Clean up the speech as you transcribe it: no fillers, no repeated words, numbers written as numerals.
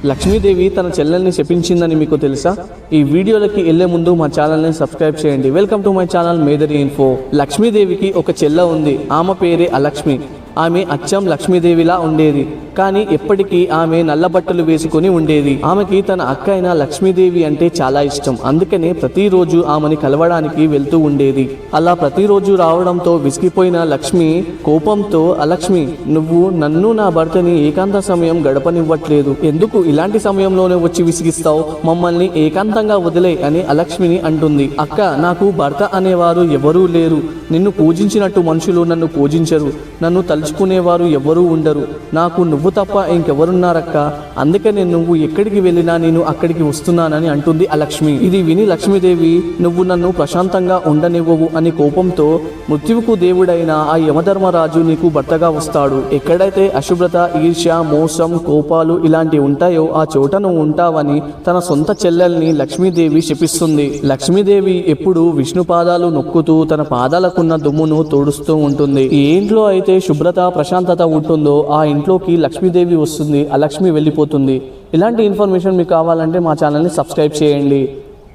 లక్ష్మీదేవి తన చెల్లెల్ని శపించిందని మీకు తెలుసా? ఈ వీడియోలకి వెళ్లే ముందు మా ఛానల్ని సబ్స్క్రైబ్ చేయండి. Welcome to my channel Medari info. లక్ష్మీదేవికి ఒక చెల్ల ఉంది. ఆమె పేరే అలక్ష్మి. ఆమె అచ్చం లక్ష్మీదేవిలా ఉండేది. కానీ ఎప్పటికీ ఆమె నల్ల బట్టలు వేసుకుని ఉండేది. ఆమెకి తన అక్క అయిన లక్ష్మీదేవి అంటే చాలా ఇష్టం. అందుకనే ప్రతిరోజు ఆమెని కలవడానికి వెళ్తూ ఉండేది. అలా ప్రతిరోజు రావడంతో విసిగిపోయిన లక్ష్మి కోపంతో, అలక్ష్మి, నువ్వు నన్ను నా భర్తని ఏకాంత సమయం గడపనివ్వట్లేదు. ఎందుకు ఇలాంటి సమయంలోనే వచ్చి విసిగిస్తావు? మమ్మల్ని ఏకాంతంగా వదిలే అని అలక్ష్మిని అంటుంది. అక్క, నాకు భర్త అనేవారు ఎవరూ లేరు. నిన్ను పూజించినట్టు మనుషులు నన్ను పూజించరు. నన్ను తలుచుకునేవారు ఎవరూ ఉండరు. నాకు నువ్వు తప్ప ఇంకెవరున్నారక్క. అందుకనే నువ్వు ఎక్కడికి వెళ్ళినా నేను అక్కడికి వస్తున్నానని అంటుంది అలక్ష్మి. ఇది విని లక్ష్మీదేవి, నువ్వు నన్ను ప్రశాంతంగా ఉండనివ్వవు అని కోపంతో, మృత్యువుకు దేవుడైన ఆ యమధర్మరాజు నీకు భర్తగా వస్తాడు. ఎక్కడైతే అశుభ్రత, ఈర్ష్య, మోసం, కోపాలు ఇలాంటివి ఉంటాయో ఆ చోట నువ్వు ఉంటావని తన సొంత చెల్లెల్ని లక్ష్మీదేవి శపిస్తుంది. లక్ష్మీదేవి ఎప్పుడు విష్ణు పాదాలు నొక్కుతూ తన పాదాలకున్న దుమ్మును తోడుస్తూ ఉంటుంది. ఏ ఇంట్లో అయితే శుభ్రత, ప్రశాంతత ఉంటుందో ఆ ఇంట్లోకి లక్ష్మీదేవి వస్తుంది. అలక్ష్మి వెళ్ళిపోతుంది. ఇలాంటి ఇన్ఫర్మేషన్ మీకు కావాలంటే మా ఛానల్ని సబ్స్క్రైబ్ చేయండి.